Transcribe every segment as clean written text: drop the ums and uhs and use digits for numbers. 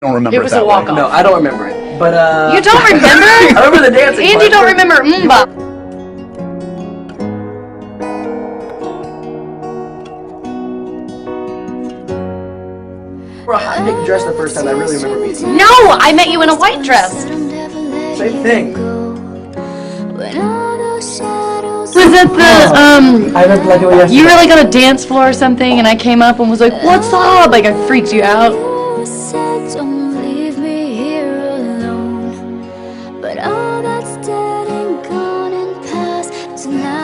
don't remember It was that a way. walk-off. No, I don't remember it. But You don't remember? I remember the dancing. And you don't remember Mba. We're a hot pink dress the first time I really remember meeting you. No, I met you in a white dress. Same thing. Was it the I remember like it was yesterday. You really got a dance floor or something, and I came up and was like, "What's up?" Like I freaked you out. Don't leave me here alone. But all that's dead and gone and past tonight.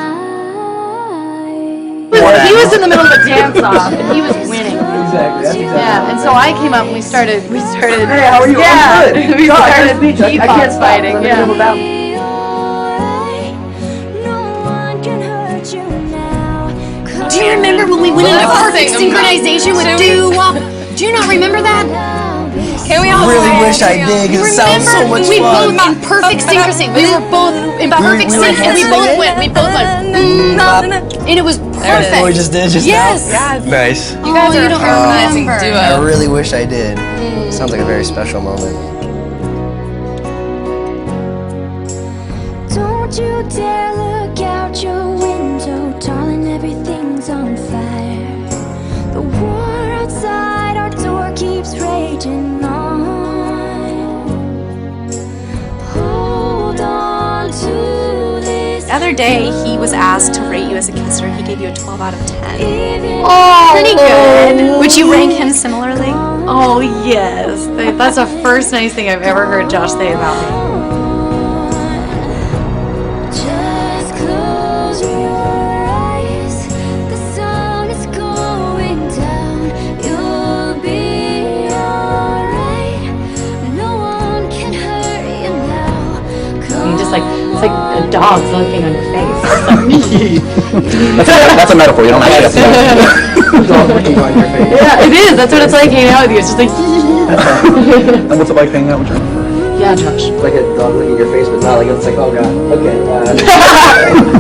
He was in the middle of a dance off, and he was winning. Exactly. That's exactly. Yeah, and so I came up and we started. Hey, how are you? Yeah, I'm good. we God, I started can't speak. I beatbox can't stop. fighting. I'm in the Yeah. middle of a battle. Do you remember when we went into perfect synchronization with doo-wop? Do you not remember that? Can we all really say wish I did, because it sounds so much We fun. both in perfect synchronization. We were both in perfect we were sync, and we both singing went. We both went. And it was perfect. What we just did just Yes. now? Nice. You guys Oh, are you don't a harmonizing remember. I duo. really wish I did. Sounds like a very special moment. Don't you dare look out your window, darling, everything's on fire. The war outside our door keeps raging on. Hold on to this. The other day, he was asked to rate you as a kisser. He gave you a 12 out of 10. Oh, Pretty good. Would you rank him similarly? Oh yes, that's the first nice thing I've ever heard Josh say about me. Just close your eyes. The sun is going down. You'll be alright. No one can hurt you now. You just it's like a dog's licking on your face. That's a metaphor. You don't actually have to know. Dog licking on your face. Yeah, it is. That's what it's like hanging out with you. It's just like. And what's it like hanging out with your Yeah, Josh. Like a dog licking your face, but not like it's like, oh god. Okay.